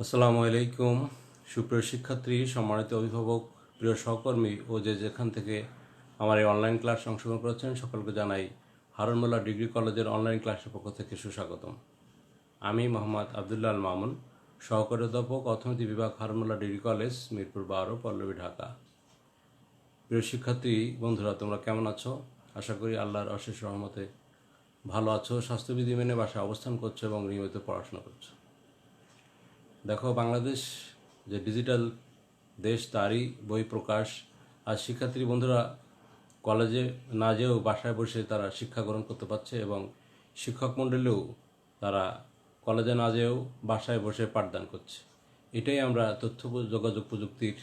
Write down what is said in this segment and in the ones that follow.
আসসালামু আলাইকুম। সুপ্রিয় শিক্ষার্থী, সম্মানিত অভিভাবক, প্রিয় সহকর্মী ও যেখান থেকে আমার এই অনলাইন ক্লাস অংশগ্রহণ করেছেন সকলকে জানাই হারুন মোল্লা ডিগ্রি কলেজের অনলাইন ক্লাসের পক্ষ থেকে সুস্বাগতম। আমি মোহাম্মদ আবদুল্লাহ আল মামুন, সহকারী অধ্যাপক, অর্থনীতি বিভাগ, হারুন মোল্লা ডিগ্রি কলেজ, মিরপুর 12, পল্লবী, ঢাকা। প্রিয় শিক্ষার্থী বন্ধুরা, তোমরা কেমন আছো? আশা করি আল্লাহর অশেষ রহমতে ভালো আছো, স্বাস্থ্যবিধি মেনে বাসায় অবস্থান করছো এবং নিয়মিত পড়াশোনা করছো। দেখো, বাংলাদেশ যে ডিজিটাল দেশ, তারই বই প্রকাশ। আর শিক্ষার্থী বন্ধুরা কলেজে না যেয়েও বাসায় বসে তারা শিক্ষা গ্রহণ করতে পারছে এবং শিক্ষক মণ্ডলীও তারা কলেজে না যেয়েও বাসায় বসে পাঠদান করছে। এটাই আমরা তথ্য যোগাযোগ প্রযুক্তির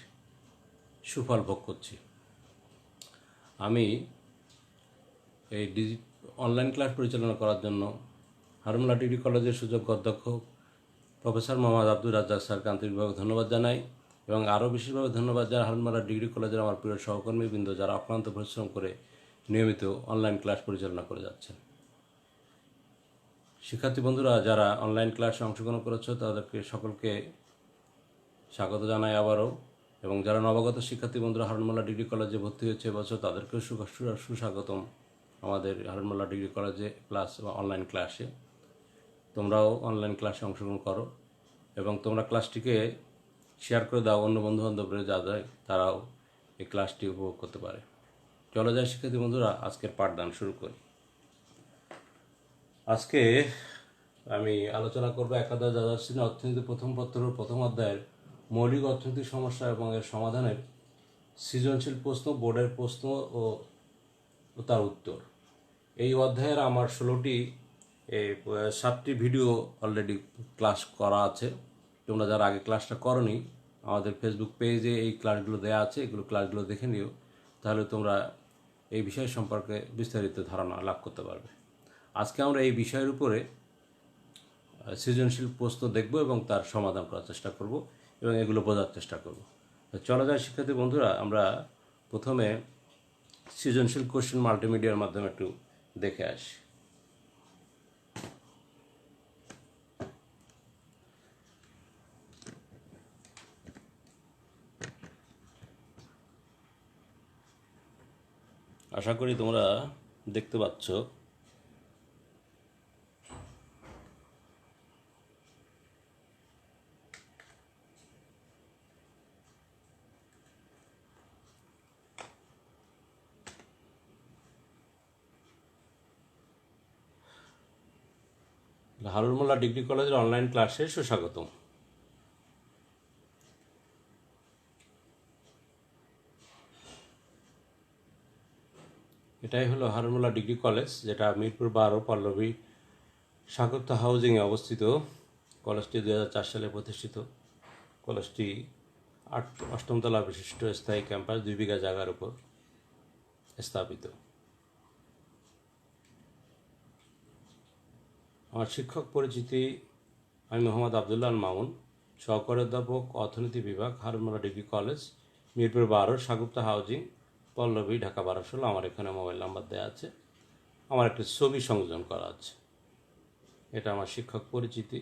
সুফল ভোগ করছি। আমি এই অনলাইন ক্লাস পরিচালনা করার জন্য হারুন মোল্লা ডিগ্রি কলেজের সুযোগ্য অধ্যক্ষ প্রফেসর মোহাম্মদ আব্দুর রাজ্জাক স্যারকে আন্তরিকভাবে ধন্যবাদ জানাই এবং আরও বিশেষভাবে ধন্যবাদ জানাই হারুন মোল্লা ডিগ্রি কলেজের আমার প্রিয় সহকর্মীবৃন্দ, যারা অক্লান্ত পরিশ্রম করে নিয়মিত অনলাইন ক্লাস পরিচালনা করে যাচ্ছেন। শিক্ষার্থী বন্ধুরা যারা অনলাইন ক্লাসে অংশগ্রহণ করেছো তাদেরকে সকলকে স্বাগত জানাই আবারও, এবং যারা নবাগত শিক্ষার্থী বন্ধুরা হারুন মোল্লা ডিগ্রি কলেজে ভর্তি হয়েছে এবছর তাদেরকেও সুস্বাগতম আমাদের হারুন মোল্লা ডিগ্রি কলেজে ক্লাস বা অনলাইন ক্লাসে। তোমরাও অনলাইন ক্লাসে অংশগ্রহণ করো এবং তোমরা ক্লাসটিকে শেয়ার করে দাও অন্য বন্ধুবান্ধবরা, যা যায় তারাও এই ক্লাসটি উপভোগ করতে পারে। চলে যায় শিক্ষার্থী বন্ধুরা, আজকের পাঠদান শুরু করি। আজকে আমি আলোচনা করব একাদশ দ্বাদশ শ্রেণী অর্থনীতি প্রথম পত্রের প্রথম অধ্যায়ের মৌলিক অর্থনৈতিক সমস্যা এবং এর সমাধানের সৃজনশীল প্রশ্ন, বোর্ডের প্রশ্ন ও তার উত্তর। এই অধ্যায়ের আমার 7টি ভিডিও অলরেডি ক্লাস করা আছে। তোমরা যারা আগে ক্লাসটা করনি, আমাদের ফেসবুক পেজে এই ক্লাসগুলো দেওয়া আছে, এগুলো ক্লাসগুলো দেখে নিও, তাহলে তোমরা এই বিষয় সম্পর্কে বিস্তারিত ধারণা লাভ করতে পারবে। আজকে আমরা এই বিষয়ের উপরে সৃজনশীল প্রশ্ন দেখব এবং তার সমাধান করার চেষ্টা করব এবং এগুলো বোঝার চেষ্টা করব। চলা যায় শিক্ষার্থী বন্ধুরা, আমরা প্রথমে সৃজনশীল কোশ্চেন মাল্টিমিডিয়ার মাধ্যমে একটু দেখে আসি। আশা করি তোমরা দেখতে পাচ্ছ। হারুন মোল্লা ডিগ্রি কলেজের অনলাইন ক্লাসে সুস্বাগতম। এটাই হলো হারুন মোল্লা ডিগ্রি কলেজ, যেটা মিরপুর 12, পল্লবী, স্বাগতা হাউজিংয়ে অবস্থিত। কলেজটি 2004 সালে প্রতিষ্ঠিত। কলেজটি 8ম তলা বিশিষ্ট স্থায়ী ক্যাম্পাস, 2 বিঘা জায়গার উপর স্থাপিত। আমার শিক্ষক পরিচিতি: আমি মোহাম্মদ আবদুল্লাহ আল মামুন, সহকারী অধ্যাপক, অর্থনীতি বিভাগ, Harun Molla degree college, Mirpur 12, Swagata housing, Pallabi, Dhaka 1216। আমার এখানে মোবাইল নাম্বার দেওয়া আছে, আমার একটি ছবি সংযোজন করা আছে। এটা আমার শিক্ষক পরিচিতি।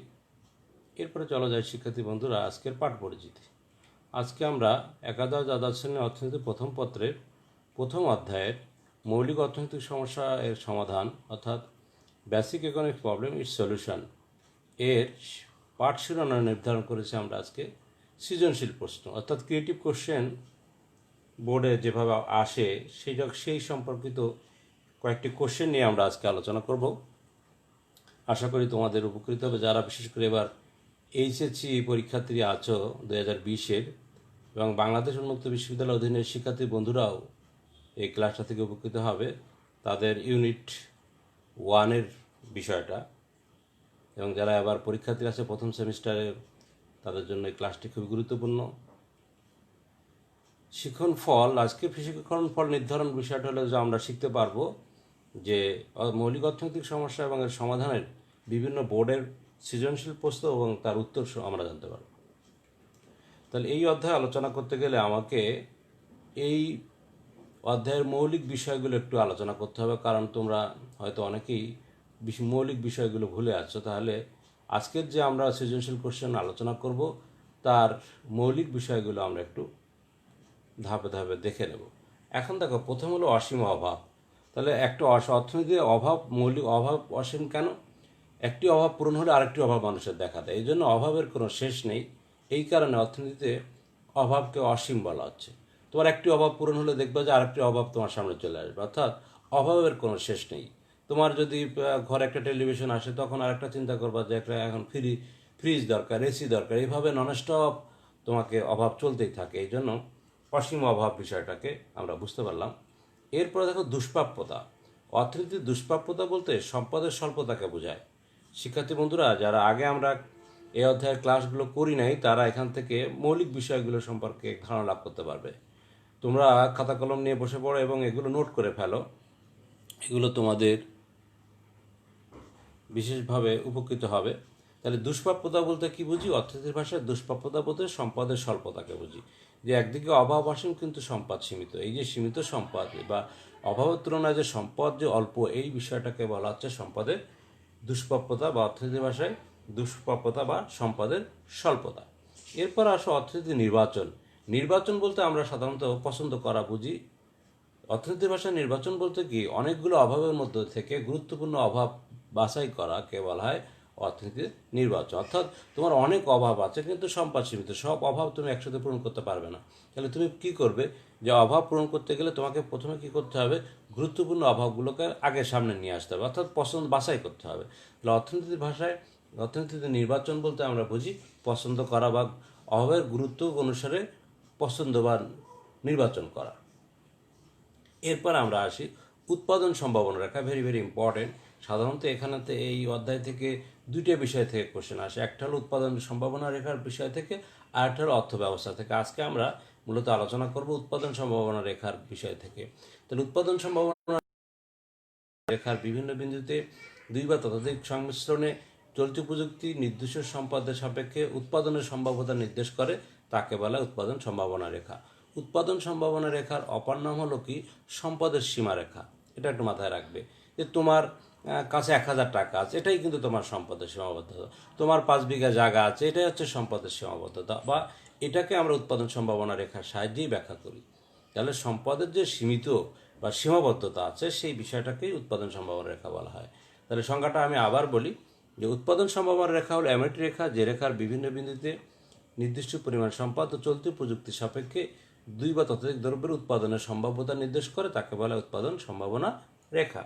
এরপরে চলা যায় শিক্ষার্থী বন্ধুরা আজকের পাঠ পরিচিতি। আজকে আমরা একাদশ দ্বাদশ শ্রেণীর অর্থনীতি প্রথম পত্রের প্রথম অধ্যায়ের মৌলিক অর্থনৈতিক সমস্যা এর সমাধান, অর্থাৎ basic economic problem it's solution এর পাঠ শিরোনাম নির্ধারণ করেছি আমরা আজকে সৃজনশীল প্রশ্ন, অর্থাৎ ক্রিয়েটিভ কোশ্চেন বোর্ডে যেভাবে আসে সেই সম্পর্কিত কয়েকটি কোশ্চেন নিয়ে আমরা আজকে আলোচনা করব। আশা করি তোমাদের উপকৃত হবে, যারা বিশেষ করে এবার এইচএসসি পরীক্ষার্থী আছো 2020-এর, এবং বাংলাদেশ উন্মুক্ত বিশ্ববিদ্যালয় অধীনের শিক্ষার্থী বন্ধুরাও এই ক্লাসটা থেকে উপকৃত হবে। তাদের ইউনিট 1-এর বিষয়টা, এবং যারা এবার পরীক্ষার্থী আছে প্রথম সেমিস্টারে, তাদের জন্য এই ক্লাসটি খুবই গুরুত্বপূর্ণ। শিক্ষণ ফল, আজকে শিক্ষণ ফল নির্ধারণ বিষয়টা হলো যে আমরা শিখতে পারবো যে মৌলিক অর্থনৈতিক সমস্যা এবং এর সমাধানের বিভিন্ন বোর্ডের সৃজনশীল প্রশ্ন এবং তার উত্তর আমরা জানতে পারব। তাহলে এই অধ্যায়ে আলোচনা করতে গেলে আমাকে এই অধ্যায়ের মৌলিক বিষয়গুলো একটু আলোচনা করতে হবে, কারণ তোমরা হয়তো অনেকেই মৌলিক বিষয়গুলো ভুলে আছো। তাহলে আজকের যে আমরা সৃজনশীল কোশ্চেন আলোচনা করব তার মৌলিক বিষয়গুলো আমরা একটু ধাপে ধাপে দেখে নেব। এখন দেখো, প্রথম হলো অসীম অভাব। তাহলে একটা অর্থনীতির অভাব, মৌলিক অভাব অসীম কেন? একটি অভাব পূরণ হলে আরেকটি অভাব মানুষের দেখা দেয়, এই জন্য অভাবের কোনো শেষ নেই। এই কারণে অর্থনীতিতে অভাবকে অসীম বলা হচ্ছে। তোমার একটি অভাব পূরণ হলে দেখবে যে আরেকটি অভাব তোমার সামনে চলে আসবে, অর্থাৎ অভাবের কোনো শেষ নেই। তোমার যদি ঘরে একটা টেলিভিশন আসে, তখন আরেকটা চিন্তা করবা যে একটা এখন ফ্রিজ দরকার, এসি দরকার, এইভাবে ননস্টপ তোমাকে অভাব চলতেই থাকে। এই জন্য অসীম অভাব বিষয়টাকে আমরা বুঝতে পারলাম। এরপরে দেখো দুষ্প্রাপ্যতা। অর্থনীতির দুষ্প্রাপ্যতা বলতে সম্পদের স্বল্পতাকে বোঝায়। শিক্ষার্থী বন্ধুরা, যারা আগে আমরা এই অধ্যায়ের ক্লাসগুলো করি নাই, তারা এখান থেকে মৌলিক বিষয়গুলো সম্পর্কে ধারণা লাভ করতে পারবে। তোমরা খাতা কলম নিয়ে বসে পড়ো এবং এগুলো নোট করে ফেলো, এগুলো তোমাদের বিশেষভাবে উপকৃত হবে। তাহলে দুষ্প্রাপ্যতা বলতে কি বুঝি? অর্থনীতির ভাষায় দুষ্প্রাপ্যতা বলতে সম্পদের স্বল্পতাকে বুঝি। যে একদিকে অভাব অসীম কিন্তু সম্পদ সীমিত, এই যে সীমিত সম্পদ বা অভাবের তুলনায় যে সম্পদ যে অল্প, এই বিষয়টাকে বলা হচ্ছে সম্পদের দুষ্প্রাপ্যতা বা অর্থনীতির ভাষায় দুষ্প্রাপ্যতা বা সম্পদের স্বল্পতা। এরপর আসো অর্থনীতি নির্বাচন। নির্বাচন বলতে আমরা সাধারণত পছন্দ করা বুঝি। অর্থনীতির ভাষায় নির্বাচন বলতে কি, অনেকগুলো অভাবের মধ্যে থেকে গুরুত্বপূর্ণ অভাব বাছাই করাকে বলা হয় অর্থনীতির নির্বাচন। অর্থাৎ তোমার অনেক অভাব আছে কিন্তু সম্পদ সীমিত, সব অভাব তুমি একসাথে পূরণ করতে পারবে না। তাহলে তুমি কি করবে? যে অভাব পূরণ করতে গেলে তোমাকে প্রথমে কি করতে হবে? গুরুত্বপূর্ণ অভাবগুলোকে আগে সামনে নিয়ে আসতে হবে, অর্থাৎ পছন্দ বাছাই করতে হবে। তাহলে অর্থনীতির ভাষায় অর্থনীতিতে নির্বাচন বলতে আমরা বুঝি পছন্দ করা বা অভাবের গুরুত্ব অনুসারে পছন্দ বা নির্বাচন করা। এরপর আমরা আসি উৎপাদন সম্ভাবনা রেখা। Very very important. সাধারণত এখানেতে এই অধ্যায় থেকে দুইটা বিষয় থেকে কোশ্চেন আসে, একটা হলো উৎপাদন সম্ভাবনা রেখার বিষয় থেকে, আর একটা হলো অর্থ ব্যবস্থা থেকে। আজকে আমরা মূলত আলোচনা করব উৎপাদন সম্ভাবনা রেখার বিষয় থেকে। তাহলে উৎপাদন সম্ভাবনা রেখার বিভিন্ন বিন্দুতে দুই বা ততোধিক সংমিশ্রণে চলতি প্রযুক্তি নির্দিষ্ট সম্পদের সাপেক্ষে উৎপাদনের সম্ভাব্যতা নির্দেশ করে, তাকে বলা উৎপাদন সম্ভাবনা রেখা। উৎপাদন সম্ভাবনা রেখার অপর নাম হলো কি? সম্পদের সীমারেখা। এটা একটু মাথায় রাখবে যে তোমার কাছে 1,000 টাকা আছে, এটাই কিন্তু তোমার সম্পদের সীমাবদ্ধতা। তোমার 5 বিঘা জায়গা আছে, এটাই হচ্ছে সম্পদের সীমাবদ্ধতা, বা এটাকে আমরা উৎপাদন সম্ভাবনা রেখার সাহায্যেই ব্যাখ্যা করি। তাহলে সম্পদের যে সীমিত বা সীমাবদ্ধতা আছে, সেই বিষয়টাকেই উৎপাদন সম্ভাবনা রেখা বলা হয়। তাহলে সংজ্ঞাটা আমি আবার বলি যে উৎপাদন সম্ভাবনা রেখা হলো এমন একটি রেখা যে রেখার বিভিন্ন বিন্দুতে নির্দিষ্ট পরিমাণ সম্পদ ও চলতি প্রযুক্তির সাপেক্ষে দুই বা ততোধিক দ্রব্যের উৎপাদনের সম্ভাব্যতা নির্দেশ করে, তাকে বলা উৎপাদন সম্ভাবনা রেখা।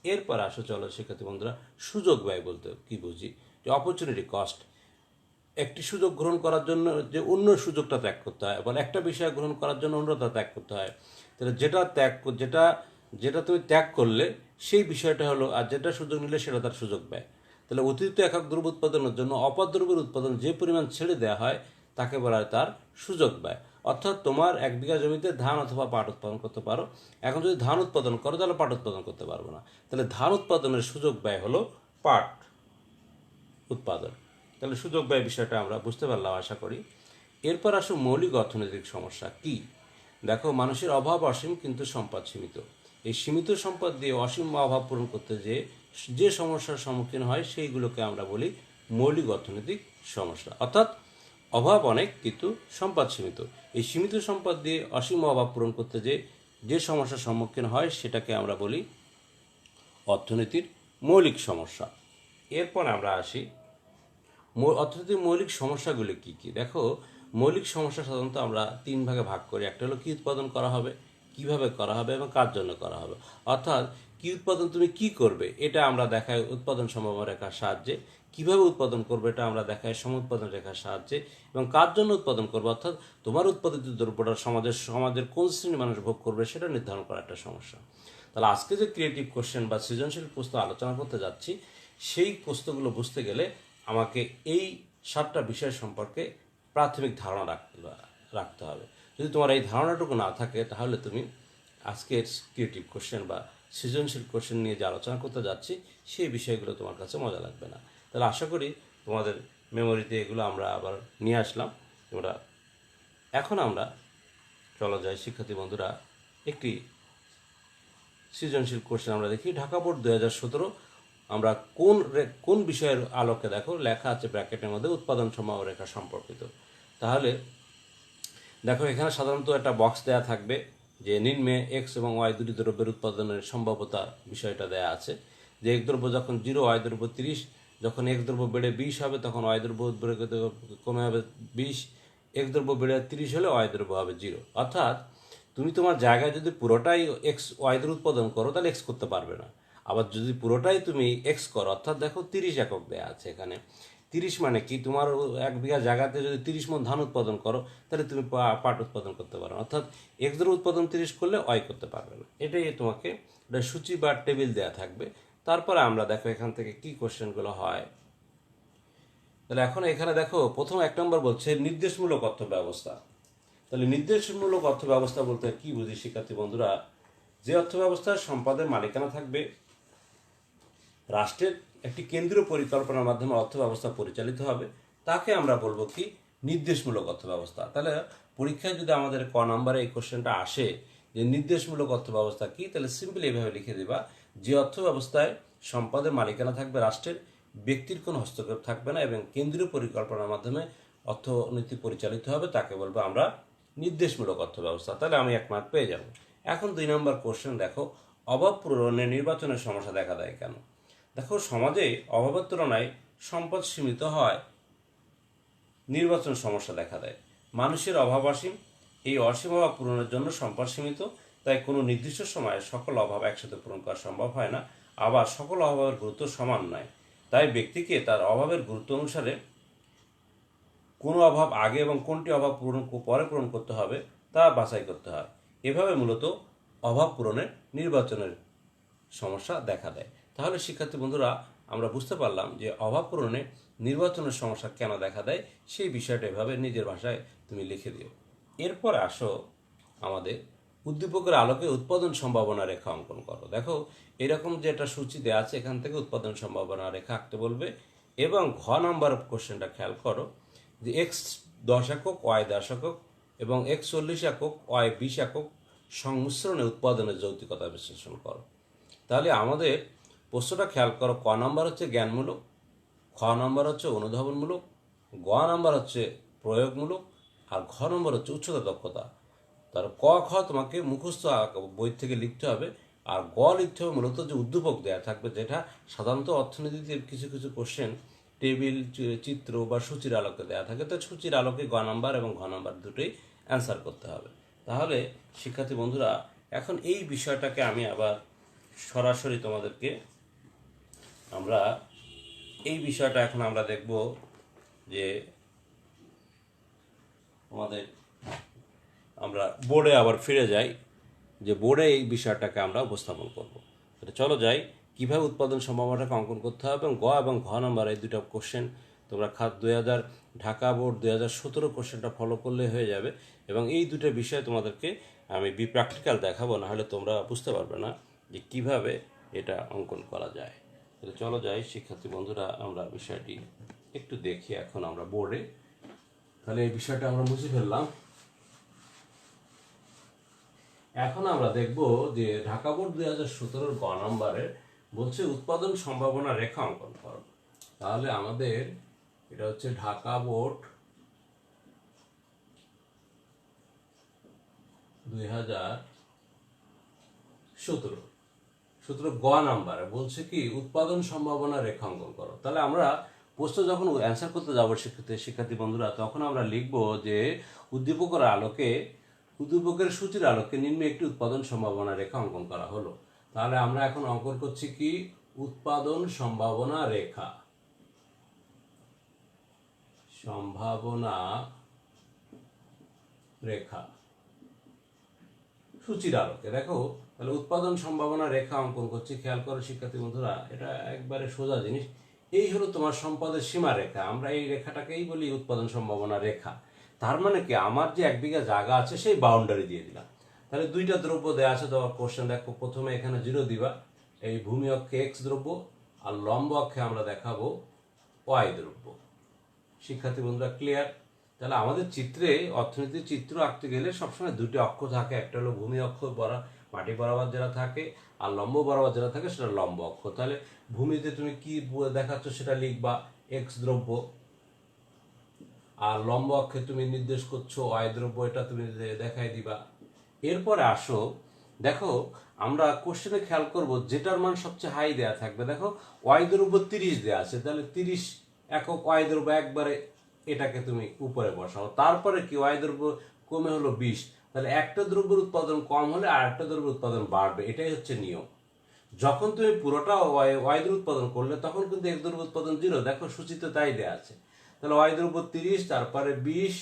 এরপর আসো, চলো শিক্ষার্থী বন্ধুরা, সুযোগ ব্যয় বলতে কি বুঝি? যে অপরচুনিটি কস্ট। একটি সুযোগ গ্রহণ করার জন্য যে অন্য সুযোগটা ত্যাগ করতে হয়, বলে একটা বিষয় গ্রহণ করার জন্য অন্যটা ত্যাগ করতে হয়। তাহলে যেটা যেটা তুমি ত্যাগ করলে সেই বিষয়টা হলো, আর যেটা সুযোগ নিলে সেটা তার সুযোগ ব্যয়। তাহলে অতিরিক্ত একক দ্রব্য উৎপাদনের জন্য অপর দ্রব্যের উৎপাদন যে পরিমাণ ছেড়ে দেওয়া হয়, তাকে বলা হয় তার সুযোগ ব্যয়। অর্থাৎ তোমার 1 বিঘা জমিতে ধান অথবা পাট উৎপাদন করতে পারো, এখন যদি ধান উৎপাদন করো তাহলে পাট উৎপাদন করতে পারবো না। তাহলে ধান উৎপাদনের সুযোগ ব্যয় হলো পাট উৎপাদন। তাহলে সুযোগ ব্যয় বিষয়টা আমরা বুঝতে পারলাম আশা করি। এরপর আসো মৌলিক অর্থনৈতিক সমস্যা কি। দেখো, মানুষের অভাব অসীম কিন্তু সম্পদ সীমিত। এই সীমিত সম্পদ দিয়ে অসীম অভাব পূরণ করতে যে সমস্যার সম্মুখীন হয়, সেইগুলোকে আমরা বলি মৌলিক অর্থনৈতিক সমস্যা। অর্থাৎ অভাব অনেক কিন্তু সম্পদ সীমিত, এই সীমিত সম্পদ দিয়ে অসীম অভাব পূরণ করতে যে সমস্যার সম্মুখীন হয়, সেটাকে আমরা বলি অর্থনীতির মৌলিক সমস্যা। এরপর আমরা আসি অর্থনীতির মৌলিক সমস্যাগুলি কি কি। দেখো, মৌলিক সমস্যা সাধারণত আমরা 3 ভাগে ভাগ করি। একটা হলো কি উৎপাদন করা হবে, কিভাবে করা হবে এবং কার জন্য করা হবে। অর্থাৎ কি উৎপাদন তুমি কি করবে, এটা আমরা দেখাই উৎপাদন সম্ভাবনা রেখার সাহায্যে। কিভাবে উৎপাদন করবে, এটা আমরা দেখাই সমুৎপাদন রেখার সাহায্যে। এবং কার জন্য উৎপাদন করবে, অর্থাৎ তোমার উৎপাদিত দ্রব্যটা সমাজের কোন শ্রেণীর মানুষ ভোগ করবে, সেটা নির্ধারণ করা একটা সমস্যা। তাহলে আজকে যে ক্রিয়েটিভ কোশ্চেন বা সৃজনশীল প্রশ্ন আলোচনা করতে যাচ্ছি, সেই প্রশ্নগুলো বুঝতে গেলে আমাকে এই 7টা বিষয় সম্পর্কে প্রাথমিক ধারণা রাখতে হবে। যদি তোমার এই ধারণাটুকু না থাকে, তাহলে তুমি আজকের ক্রিয়েটিভ কোশ্চেন বা সৃজনশীল কোশ্চেন নিয়ে যে আলোচনা করতে যাচ্ছি, সেই বিষয়গুলো তোমার কাছে মজা লাগবে না। তাহলে আশা করি তোমাদের মেমোরিতে এগুলো আমরা আবার নিয়ে আসলাম। এখন আমরা চলো যাই শিক্ষার্থী বন্ধুরা, একটি সৃজনশীল কোশ্চেন আমরা দেখি। ঢাকা বোর্ড 2017 আমরা কোন বিষয়ের আলোকে, দেখো লেখা আছে ব্র্যাকেটের মধ্যে, উৎপাদন সম্ভাবনা রেখা সম্পর্কিত। তাহলে দেখো এখানে সাধারণত একটা বক্স দেয়া থাকবে যে নিম্নে এক্স এবং ওয়াই দুটি দ্রব্যের উৎপাদনের সম্ভাব্যতা বিষয়টা দেয়া আছে, যে এক দ্রব্য যখন 0, ওয়াই দ্রব্য 30, যখন এক দ্রব্য বেড়ে 20 হবে তখন ওয়াই দ্রব্য কমে হবে 20, এক দ্রব্য বেড়ে 30 হলে ওয়াই দ্রব্য হবে 0। অর্থাৎ তুমি তোমার জায়গায় যদি পুরোটাই এক্স ওয়াইদের উৎপাদন করো তাহলে এক্স করতে পারবে না। আবার যদি পুরোটাই তুমি এক্স করো, অর্থাৎ দেখো 30 একক দেয়া আছে এখানে। 30 মানে কি, তোমার 1 বিঘা জায়গাতে যদি 30 মণ ধান উৎপাদন করো তাহলে তুমি পাট উৎপাদন করতে পারো, অর্থাৎ এক্সের উৎপাদন 30 করলে ওয়াই করতে পারবে না। এটাই তোমাকে একটা সূচি বা টেবিল দেয়া থাকবে। তারপরে আমরা দেখো এখান থেকে কি কোশ্চেনগুলো হয়। তাহলে এখন এখানে দেখো প্রথম 1 নম্বর বলছে নির্দেশমূলক অর্থ ব্যবস্থা। তাহলে নির্দেশমূলক অর্থ ব্যবস্থা বলতে কি বুঝি শিক্ষার্থী বন্ধুরা, যে অর্থ ব্যবস্থার সম্পদের মালিকানা থাকবে রাষ্ট্রের একটি কেন্দ্রীয় পরিকল্পনার মাধ্যমে অর্থ ব্যবস্থা পরিচালিত হবে, তাকে আমরা বলবো কি নির্দেশমূলক অর্থ ব্যবস্থা। তাহলে পরীক্ষায় যদি আমাদের ক নম্বরে এই কোশ্চেনটা আসে যে নির্দেশমূলক অর্থ ব্যবস্থা কি, তাহলে সিম্পলি এইভাবে লিখে দেবা যে অর্থ ব্যবস্থায় সম্পদের মালিকানা থাকবে রাষ্ট্রের, ব্যক্তির কোনো হস্তক্ষেপ থাকবে না এবং কেন্দ্রীয় পরিকল্পনার মাধ্যমে অর্থনীতি পরিচালিত হবে, তাকে বলবো আমরা নির্দেশমূলক অর্থ ব্যবস্থা। তাহলে আমি 1 মার্ক পেয়ে যাব। এখন 2 নম্বর কোশ্চেন দেখো, অভাব পূরণে নির্বাচনের সমস্যা দেখা দেয় কেন। দেখো সমাজে অভাবের তুলনায় সম্পদ সীমিত হয়, নির্বাচন সমস্যা দেখা দেয়। মানুষের অভাব অসীম, এই অসীম অভাব পূরণের জন্য সম্পদ সীমিত, তাই কোনো নির্দিষ্ট সময়ে সকল অভাব একসাথে পূরণ করা সম্ভব হয় না। আবার সকল অভাবের গুরুত্ব সমান নয়, তাই ব্যক্তিকে তার অভাবের গুরুত্ব অনুসারে কোনো অভাব আগে এবং কোনটি অভাব পরে পূরণ করতে হবে তা বাছাই করতে হয়। এভাবে মূলত অভাব পূরণের নির্বাচনের সমস্যা দেখা দেয়। তাহলে শিক্ষার্থী বন্ধুরা আমরা বুঝতে পারলাম যে অভাব পূরণে নির্বাচনের সমস্যা কেন দেখা দেয়, সেই বিষয়টা এভাবে নিজের ভাষায় তুমি লিখে দিও। এরপর আসো আমাদের উদ্দীপকের আলোকে উৎপাদন সম্ভাবনা রেখা অঙ্কন করো। দেখো এরকম যে একটা সূচি দেওয়া আছে, এখান থেকে উৎপাদন সম্ভাবনা রেখা আঁকতে বলবে এবং ঘ নম্বর কোশ্চেনটা খেয়াল করো যে এক্স 10 একক, ওয়াই 10 একক এবং এক্স 40 একক, ওয়াই 20 একক সংমিশ্রণে উৎপাদনের যৌক্তিকতা বিশ্লেষণ করো। তাহলে আমাদের প্রশ্নটা খেয়াল করো, ক নম্বর হচ্ছে জ্ঞানমূলক, খ নম্বর হচ্ছে অনুধাবনমূলক, গ নম্বর হচ্ছে প্রয়োগমূলক, আর ঘ নম্বর হচ্ছে উচ্চতা দক্ষতা। তার ক খ তোমাকে মুখস্থ বই থেকে লিখতে হবে, আর গ লিখতে হবে মূলত যে উদ্দীপক দেওয়া থাকবে, যেটা সাধারণত অর্থনীতিতে কিছু কিছু কোশ্চেন টেবিল, চিত্র বা সূচির আলোকে দেওয়া থাকে, তো সূচির আলোকে গ নাম্বার এবং ঘ নাম্বার দুটোই অ্যান্সার করতে হবে। তাহলে শিক্ষার্থী বন্ধুরা এখন এই বিষয়টাকে আমি আবার সরাসরি তোমাদেরকে আমরা এই বিষয়টা এখন আমরা দেখব যে আমাদের আমরা বোর্ডে আবার ফিরে যাই, যে বোর্ডে এই বিষয়টাকে আমরা উপস্থাপন করব। তাহলে চলো যাই কীভাবে উৎপাদন সম্ভাবনাটাকে অঙ্কন করতে হবে, এবং গ এবং ঘ নম্বর এই দুটো কোশ্চেন তোমরা 2000 ঢাকা বোর্ড 2017 কোশ্চেনটা ফলো করলে হয়ে যাবে। এবং এই দুটো বিষয় তোমাদেরকে আমি প্র্যাকটিক্যাল দেখাবো, না হলে তোমরা বুঝতে পারবে না যে কিভাবে এটা অঙ্কন করা যায়। তাহলে চলো যাই শিক্ষার্থী বন্ধুরা, আমরা বিষয়টি একটু দেখি এখন আমরা বোর্ডে। তাহলে এই বিষয়টা আমরা মুছে ফেললাম। এখন আমরা দেখব যে ঢাকা বোর্ড 2017 গ নম্বরের বলছে উৎপাদন সম্ভাবনা রেখা অঙ্কন করো। তাহলে আমাদের এটা হচ্ছে ঢাকা বোর্ড 2017 গ নাম্বারে বলছে কি উৎপাদন সম্ভাবনা রেখা অঙ্কন করো। তাহলে আমরা প্রশ্ন যখন অ্যান্সার করতে যাবো শিক্ষার্থী বন্ধুরা, তখন আমরা লিখবো যে উদ্দীপকের সূচির আলোকে নিম্নে একটি উৎপাদন সম্ভাবনা রেখা অঙ্কন করা হলো। তাহলে আমরা এখন অঙ্কন করছি কি উৎপাদন সম্ভাবনা রেখা, সূচির আলোকে। দেখো তাহলে উৎপাদন সম্ভাবনা রেখা অঙ্কন করছি, খেয়াল করো শিক্ষার্থী বন্ধুরা, এটা একবারে সোজা জিনিস। এই হলো তোমার সম্পদের সীমা রেখা, আমরা এই রেখাটাকেই বলি উৎপাদন সম্ভাবনা রেখা। তার মানে কি আমার যে 1 বিঘা জায়গা আছে সেই বাউন্ডারি দিয়ে দিলাম। তাহলে দুইটা দ্রব্য দেওয়া আছে, তোমার কোশ্চেন দেখো প্রথমে এখানে 0 দিবা, এই ভূমি অক্ষে এক্স দ্রব্য আর লম্ব অক্ষে আমরা দেখাবো ওয়াই দ্রব্য। শিক্ষার্থী বন্ধুরা ক্লিয়ার? তাহলে আমাদের চিত্রে অর্থনীতির চিত্র আঁকতে গেলে সবসময় দুটি অক্ষ থাকে, একটা হলো ভূমি অক্ষ মাটি বরাবর যেটা থাকে, আর লম্ব বরাবর যেটা থাকে সেটা লম্ব অক্ষ। তাহলে ভূমিতে তুমি কি দেখাচ্ছ সেটা লিখবা এক্স দ্রব্য, আর লম্ব অক্ষে তুমি নির্দেশ করছো ওয়াই দ্রব্য, এটা তুমি দেখাই দিবা। এরপরে আসো, দেখো আমরা কোশ্চেনে খেয়াল করব যেটার মান সবচেয়ে হাই দেয়া থাকবে। দেখো ওয়াই দ্রব্য 30 দেয়া আছে, তাহলে 30 একক ওয়াই দ্রব্য একবারে এটাকে তুমি উপরে বসাও। তারপরে কি ওয়াই দ্রব্য কমে হলো 20, তাহলে একটা দ্রব্যের উৎপাদন কম হলে আর একটা দ্রব্যের উৎপাদন বাড়বে, এটাই হচ্ছে নিয়ম। যখন তুমি পুরোটা ওয়াই দ্রব্য উৎপাদন করলে তখন কিন্তু এক দ্রব্য উৎপাদন 0, দেখো সূচিতে তাই দেয়া আছে। তাহলে ওয়াই দ্রব্য 30, তারপরে 20,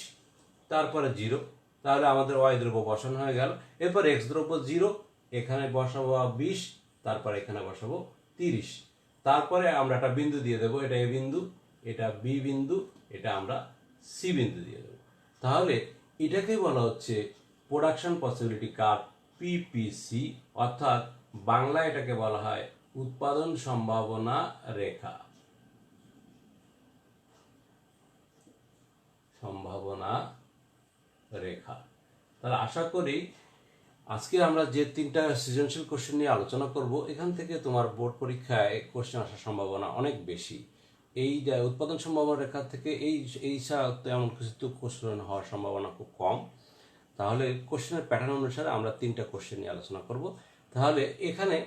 তারপরে 0, তাহলে আমাদের ওয়াই দ্রব্য বসানো হয়ে গেল। এরপর এক্স দ্রব্য 0, এখানে বসাবো 20, তারপরে এখানে বসাবো 30, তারপরে আমরা একটা বিন্দু দিয়ে দেবো, এটা এ বিন্দু, এটা বি বিন্দু, এটা আমরা সি বিন্দু দিয়ে দেবো। তাহলে এটাকেই বলা হচ্ছে প্রোডাকশন পসিবিলিটি কার্ভ, পিপিসি, অর্থাৎ বাংলায় এটাকে বলা হয় উৎপাদন সম্ভাবনা রেখা। সম্ভাবনা রেখা। তাহলে আশা করি আজকে আমরা যে 3টা সৃজনশীল কোশ্চেন নিয়ে আলোচনা করব, এখান থেকে তোমার বোর্ড পরীক্ষায় কোশ্চেন আসার সম্ভাবনা অনেক বেশি। এই উৎপাদন সম্ভাবনা রেখা থেকে এই ছাড়া তেমন কিছু কোশ্চেন হওয়ার সম্ভাবনা খুব কম। তাহলে কোশ্চেনের প্যাটার্ন অনুসারে আমরা 3টা কোশ্চেন নিয়ে আলোচনা করব। তাহলে এখানে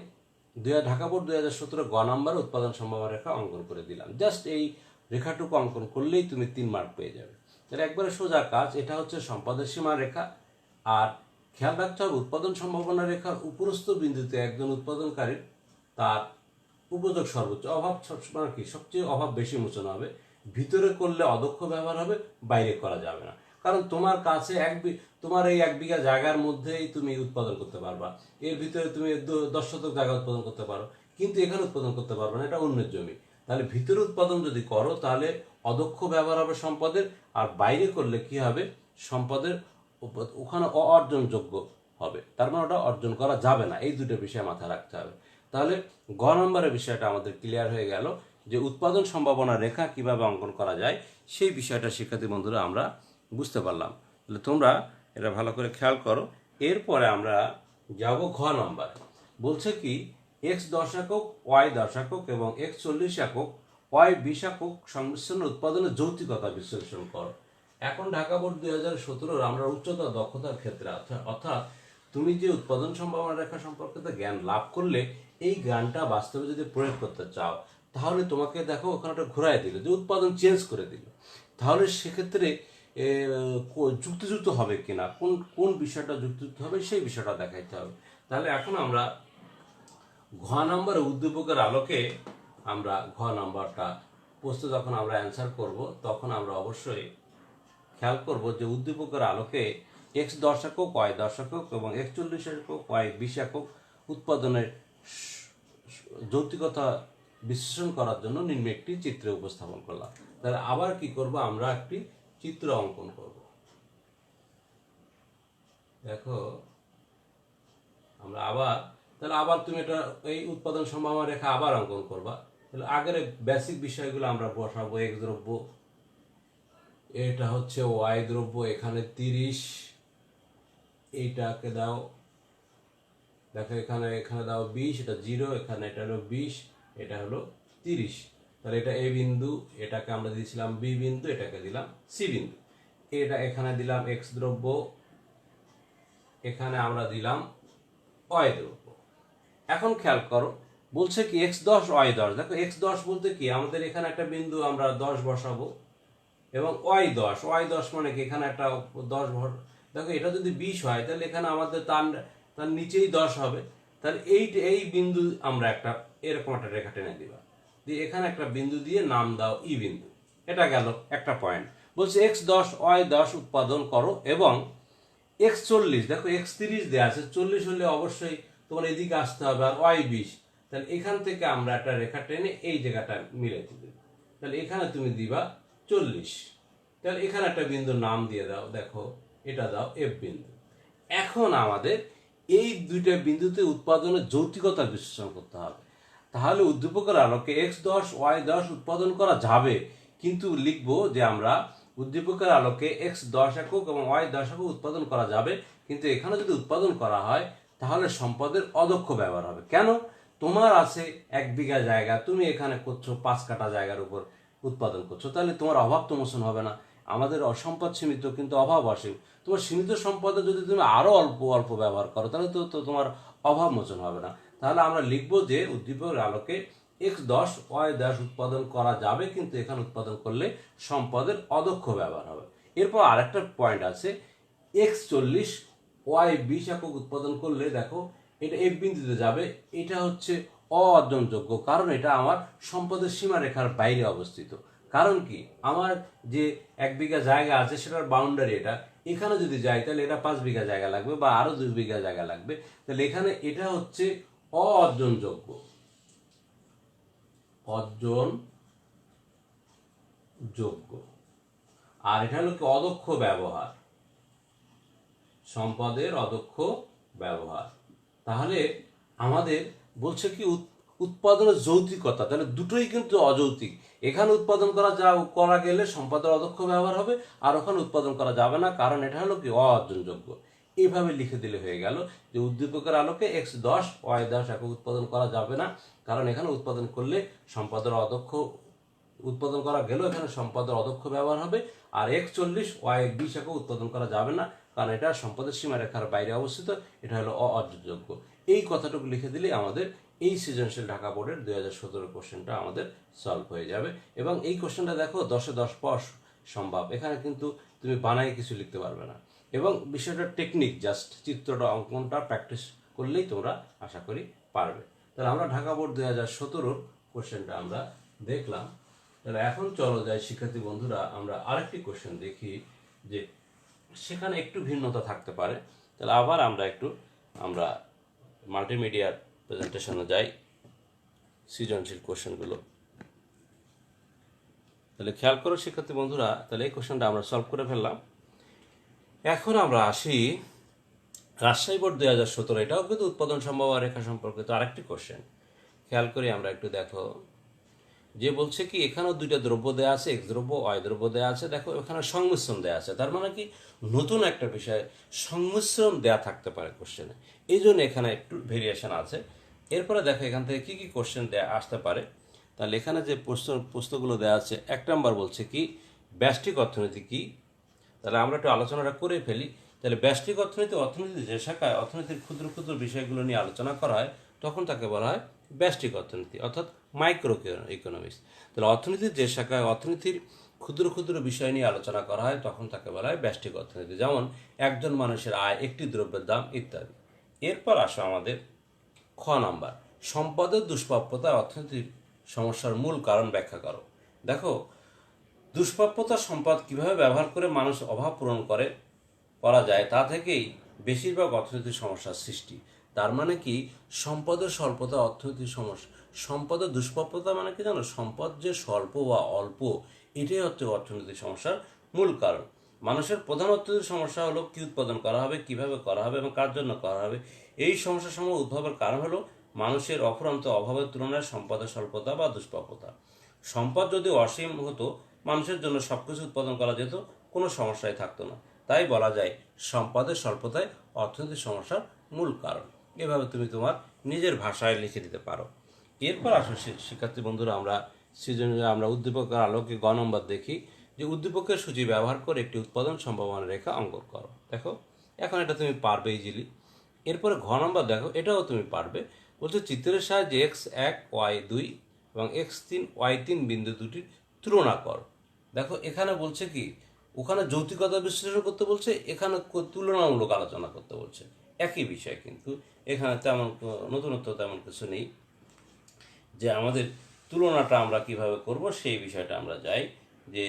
ঢাকা বোর্ড 2017 গ নাম্বার উৎপাদন সম্ভাবনা রেখা অঙ্কন করে দিলাম। জাস্ট এই রেখাটুকু অঙ্কন করলেই তুমি 3 মার্ক পেয়ে যাবে। তাহলে একবারে সোজা কাজ, এটা হচ্ছে সম্পাদের সীমা রেখা। আর খেয়াল রাখতে হবে উৎপাদন সম্ভাবনা রেখার উপরস্থ বিন্দুতে একজন উৎপাদনকারীর তার উপযোগ সর্বোচ্চ, অভাব সবসময় কি সবচেয়ে অভাব বেশি মোচন হবে। ভিতরে করলে অদক্ষ ব্যবহার হবে, বাইরে করা যাবে না। কারণ তোমার কাছে তোমার এই 1 বিঘা জায়গার মধ্যেই তুমি উৎপাদন করতে পারবা, এর ভিতরে তুমি 10 শতক জায়গা উৎপাদন করতে পারো, কিন্তু এখানে উৎপাদন করতে পারবে না, এটা অন্যের জমি। তাহলে ভিতরে উৎপাদন যদি করো তাহলে অদক্ষ ব্যবহার হবে সম্পদের, আর বাইরে করলে কি হবে, সম্পদের ওখানে অর্জনযোগ্য হবে, তার মানে ওটা অর্জন করা যাবে না। এই দুটো বিষয় মাথায় রাখতে হবে। তাহলে গ নম্বরের বিষয়টা আমাদের ক্লিয়ার হয়ে গেল যে উৎপাদন সম্ভাবনা রেখা কিভাবে অঙ্কন করা যায়, সেই বিষয়টা শিক্ষার্থী বন্ধুরা আমরা বুঝতে পারলাম। তাহলে তোমরা এটা ভালো করে খেয়াল করো। এরপরে আমরা যাব ঘ নম্বর। বলছে কি x 10 একক, y 10 একক এবং x 40 একক, y 20 একক সংমিশ্রণ উৎপাদনের যৌক্তিকতা বিশ্লেষণ করো। এখন ঢাকা বোর্ড 2017 আমরা উচ্চতর দক্ষতার ক্ষেত্রে অর্থাৎ তুমি যে উৎপাদন সম্ভাবনা রেখা সম্পর্কে জ্ঞান লাভ করলে, এই জ্ঞানটা বাস্তবে যদি প্রয়োগ করতে চাও তাহলে তোমাকে দেখো ওখানে একটা ঘুরাই দিল, যে উৎপাদন চেঞ্জ করে দিল। তাহলে সেক্ষেত্রে যুক্তিযুক্ত হবে কিনা, কোন কোন বিষয়টা যুক্তিযুক্ত হবে সেই বিষয়টা দেখাইতে হবে। তাহলে এখন আমরা ঘ নম্বরে উদ্দীপকের আলোকে আমরা ঘ নম্বরটা প্রশ্ন যখন আমরা অ্যান্সার করব তখন আমরা অবশ্যই খেয়াল করব যে উদ্দীপকের আলোকে x 10 একক, y 10 একক এবং x 40 একক, y 20 একক উৎপাদনের যৌক্তিকতা বিশ্লেষণ করার জন্য নিম্নে একটি চিত্রে উপস্থাপন করলাম। তাহলে আবার কি করব, আমরা একটি চিত্র অঙ্কন করব। দেখো আমরা আবার তুমি এটা এই উৎপাদন সম্ভাবনা রেখা আবার অঙ্কন করবা। তাহলে আগের বেসিক বিষয়গুলো আমরা বসাবো। x দ্রব্য, এটা হচ্ছে y দ্রব্য, এখানে 30, এইটাকে দাও, দেখো এখানে দাও 20, এটা 0, এখানে এটা হলো 20, এটা হলো 30। তাহলে এটা এ বিন্দু, এটাকে আমরা দিয়েছিলাম বি বিন্দু, এটাকে দিলাম সি বিন্দু। এটা এখানে দিলাম x দ্রব্য, এখানে আমরা দিলাম y দ্রব্য। এখন খেয়াল করো, বলছে কি x 10 y 10। দেখো x 10 বলতে কি, আমাদের এখানে একটা বিন্দু আমরা 10 বসাবো, এবং y 10 মানে কি এখানে একটা 10 ভর। দেখো এটা যদি 20 হয় তাহলে এখানে আমাদের তার নিচেই 10 হবে। তাহলে এই বিন্দু আমরা একটা এরকম একটা রেখা টেনে দিবা, দিয়ে এখানে একটা বিন্দু দিয়ে নাম দাও ই বিন্দু। এটা গেল একটা পয়েন্ট। বলছে x 10 y 10 উৎপাদন করো এবং x 40, দেখো x 30 দেওয়া আছে, 40 হলে অবশ্যই তোমার এদিকে আসতে হবে, আর y 20। তাহলে এখান থেকে আমরা একটা রেখা টেনে এই জায়গাটা মিলে দিবে। তাহলে এখানে তুমি দিবা 40। তাহলে এখানে একটা বিন্দুর নাম দিয়ে দাও, দেখো এটা দাও এফ বিন্দু। এখন আমাদের এই দুইটা বিন্দুতে উৎপাদনের যৌক্তিকতা বিশ্লেষণ করতে হবে। তাহলে উদ্দীপকের আলোকে x 10 y 10 উৎপাদন করা যাবে, কিন্তু লিখবো যে আমরা উদ্দীপকের আলোকে x 10 একক এবং y 10 একক উৎপাদন করা যাবে, কিন্তু এখানে যদি উৎপাদন করা হয় তাহলে সম্পদের অদক্ষ ব্যবহার হবে। কেন? তোমার আছে 1 বিঘা জায়গা, তুমি এখানে করছো 5 কাঠা জায়গার উপর উৎপাদন করছো, তাহলে তোমার অভাব তো মোচন হবে না। আমাদের সম্পদ সীমিত কিন্তু অভাব অসীম। তোমার সীমিত সম্পদে যদি তুমি আরো অল্প অল্প ব্যবহার করো তাহলে তো তোমার অভাব মোচন হবে না। তাহলে আমরা লিখবো যে উদ্দীপকের আলোকে x10 y10 উৎপাদন করা যাবে, কিন্তু এখানে উৎপাদন করলে সম্পদের অদক্ষ ব্যবহার হবে। এরপর আরেকটা পয়েন্ট আছে, x40 y20 একক উৎপাদন করলে দেখো এটা এক বিন্দুতে যাবে, এটা হচ্ছে অর্জনযোগ্য, কারণ এটা আমার সম্পদের সীমারেখার বাইরে অবস্থিত। কারণ কি, আমার যে 1 বিঘা জায়গা আছে সেটার বাউন্ডারি এটা, এখানে যদি যাই তাহলে এটা 5 বিঘা জায়গা লাগবে বা আরো 2 বিঘা জায়গা লাগবে, তাহলে এখানে এটা হচ্ছে অর্জনযোগ্য, অর্জনযোগ্য। আর এটা হলো কি অদক্ষ ব্যবহার, সম্পদের অদক্ষ ব্যবহার। তাহলে আমাদের বলছে কি উৎপাদনের যৌতিকতা, তাহলে দুটোই কিন্তু অযৌতিক। এখানে উৎপাদন করা গেলে সম্পদের অদক্ষ ব্যবহার হবে, আর ওখানে উৎপাদন করা যাবে না, কারণ এটা হলো কি অর্জনযোগ্য। এইভাবে লিখে দিলে হয়ে গেল যে উদ্দীপকের আলোকে x10 y10 একক উৎপাদন করা যাবে না, কারণ এখানে উৎপাদন করলে সম্পদের অদক্ষ, উৎপাদন করা গেলেও এখানে সম্পদের অদক্ষ ব্যবহার হবে। আর x40 y20 একক উৎপাদন করা যাবে না, কারণ এটা সম্পদের সীমারেখার বাইরে অবস্থিত, এটা হলো অর্জনযোগ্য। এই কথাটুকু লিখে দিলে আমাদের এই সৃজনশীল ঢাকা বোর্ডের 2017 কোশ্চেনটা আমাদের সলভ হয়ে যাবে। এবং এই কোশ্চেনটা দেখো 10-এ 10 পাওয়া সম্ভব, এখানে কিন্তু তুমি বানায় কিছু লিখতে পারবে না। এবং বিষয়টা টেকনিক, জাস্ট চিত্রটা অঙ্কনটা প্র্যাকটিস করলেই তোমরা আশা করি পারবে। তাহলে আমরা ঢাকা বোর্ড 2017 কোশ্চেনটা আমরা দেখলাম। তাহলে এখন চলো যাই শিক্ষার্থী বন্ধুরা, আমরা আরেকটি কোশ্চেন দেখি যে সেখানে একটু ভিন্নতা থাকতে পারে। তাহলে আবার আমরা মাল্টিমিডিয়ার প্রেজেন্টেশনে যাই, সৃজনশীল কোশ্চেনগুলো। তাহলে খেয়াল করো শিক্ষার্থী বন্ধুরা, তাহলে এই কোশ্চেনটা আমরা সলভ করে ফেললাম। এখন আমরা আসি রাজশাহী বোর্ড 2017, এটাও কিন্তু উৎপাদন সম্ভাবনা রেখা সম্পর্কিত আরেকটি কোশ্চেন। খেয়াল করি আমরা একটু, দেখো যে বলছে কি এখানেও দুইটা দ্রব্য দেওয়া আছে, এক্স দ্রব্য ওয়াই দ্রব্য দেওয়া আছে, দেখো এখানে সংমিশ্রণ দেওয়া আছে, তার মানে কি নতুন একটা বিষয় সংমিশ্রণ দেয়া থাকতে পারে কোশ্চেনে, এই জন্য এখানে একটু ভেরিয়েশন আছে। এরপরে দেখো এখান থেকে কি কি কোশ্চেন দেয়া আসতে পারে। তাহলে এখানে যে প্রশ্নগুলো দেওয়া আছে, 1 নম্বর বলছে কি ব্যষ্টিক অর্থনীতি কি। তাহলে আমরা একটু আলোচনাটা করে ফেলি। তাহলে ব্যষ্টিক অর্থনীতি যে শাখায় অর্থনীতির ক্ষুদ্র ক্ষুদ্র বিষয়গুলো নিয়ে আলোচনা করা হয় তখন তাকে বলা হয় ব্যষ্টিক অর্থনীতি, অর্থাৎ মাইক্রো ইকোনমিক্স। তাহলে অর্থনীতির যে শাখায় অর্থনীতির ক্ষুদ্র ক্ষুদ্র বিষয় নিয়ে আলোচনা করা হয় তখন তাকে বলা হয় ব্যষ্টিক অর্থনীতি, যেমন একজন মানুষের আয়, একটি দ্রব্যের দাম ইত্যাদি। এরপর আসো আমাদের খ নাম্বার, সম্পদের দুষ্প্রাপ্যতা অর্থনীতির সমস্যার মূল কারণ ব্যাখ্যা করো। দেখো দুষ্প্রাপ্যতা সম্পদ কিভাবে ব্যবহার করে মানুষ অভাব পূরণ করা যায় তা থেকেই বেশিরভাগ অর্থনৈতিক সমস্যার সৃষ্টি। তার মানে কি সম্পদের স্বল্পতা অর্থনৈতিক সমস্যা, সম্পদের দুষ্প্রাপ্যতা মানে কি জানো, সম্পদ যে স্বল্প বা অল্প এটাই হচ্ছে অর্থনৈতিক সমস্যার মূল কারণ। মানুষের প্রধান অর্থনৈতিক সমস্যা হলো কি উৎপাদন করা হবে, কিভাবে করা হবে এবং কার জন্য করা হবে। এই সমস্যাসমূহ উদ্ভবের কারণ হলো মানুষের অফুরন্ত অভাবের তুলনায় সম্পদের স্বল্পতা বা দুষ্প্রাপ্যতা। সম্পদ যদি অসীম হতো মানুষের জন্য সবকিছু উৎপাদন করা যেত, কোনো সমস্যাই থাকতো না। তাই বলা যায় সম্পদের স্বল্পতায় অর্থনৈতিক সমস্যার মূল কারণ। এভাবে তুমি তোমার নিজের ভাষায় লিখে দিতে পারো। এরপর আসো শিক্ষার্থী বন্ধুরা, আমরা উদ্দীপকের আলোকে গ নম্বর দেখি যে উদ্দীপকের সূচি ব্যবহার করে একটি উৎপাদন সম্ভাবনা রেখা অঙ্কন করো। দেখো এখন এটা তুমি পারবে ইজিলি। এরপরে ঘ নম্বর দেখো, এটাও তুমি পারবে। বলছে চিত্রের সাহায্যে x1 y2 এবং x3 y3 বিন্দু দুটির তুলনা করো। দেখো এখানে বলছে কি ওখানে যৌতিকতা বিশ্লেষণ করতে বলছে, এখানে তুলনামূলক আলোচনা করতে বলছে, একই বিষয়, কিন্তু এখানে তেমন নতুনত্ব তেমন কিছু নেই। যে আমাদের তুলনাটা আমরা কিভাবে করব সেই বিষয়টা আমরা যাই। যে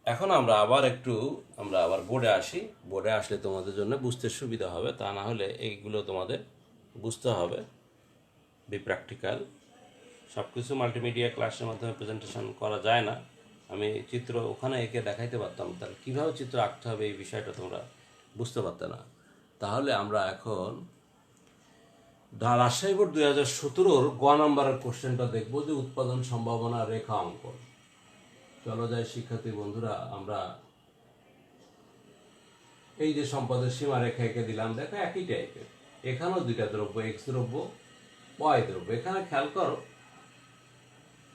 এখন আমরা আবার বোর্ডে আসি। বোর্ডে আসলে তোমাদের জন্য বুঝতে সুবিধা হবে, তা না হলে এইগুলো তোমাদের বুঝতে হবে। প্র্যাকটিক্যাল সব কিছু মাল্টিমিডিয়া ক্লাসের মাধ্যমে প্রেজেন্টেশন করা যায় না। আমি চিত্র ওখানে এঁকে দেখাইতে পারতাম, তাহলে কীভাবে চিত্র আঁকতে হবে এই বিষয়টা তোমরা বুঝতে পারতে না। তাহলে আমরা এখন রাজশাহী বোর্ড 2017 গ নম্বরের কোশ্চেনটা দেখবো যে উৎপাদন সম্ভাবনা রেখা অঙ্কন। চলো যাই শিক্ষার্থী বন্ধুরা, আমরা এই যে সম্পদের সীমা রেখা এঁকে দিলাম, দেখো একই টাইপের, এখানেও দুইটা দ্রব্য, এক্স দ্রব্য ওয়াই দ্রব্য। এখানে খেয়াল করো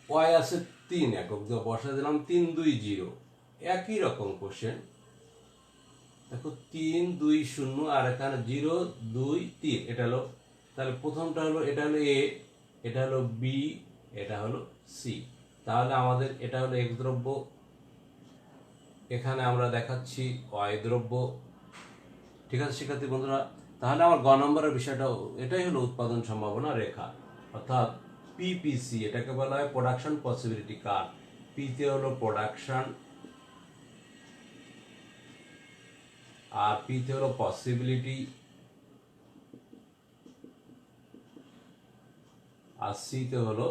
ওয়াই আছে 3 একক, বসা দিলাম 3 2 0, একই রকম কোশ্চেন, দেখো 3 2 0 আর এখানে 0 2 3, এটা হলো, তাহলে প্রথমটা হলো, এটা হলো এ, এটা হলো বি, এটা হলো সি। তাহলে আমাদের এটা হলো এক্স দ্রব্য, এখানে আমরা দেখাচ্ছি ওয়াই দ্রব্য। ঠিক আছে শিক্ষার্থী বন্ধুরা, তাহলে আমার গ নম্বরের বিষয়টা এটাই হলো উৎপাদন সম্ভাবনা রেখা, অর্থাৎ পিপিসি, এটাকে বলা হয় প্রোডাকশন পসিবিলিটি কার্ভ। পিতে হলো প্রোডাকশন আর পিতে হলো পসিবিলিটি, আর সিতে হলো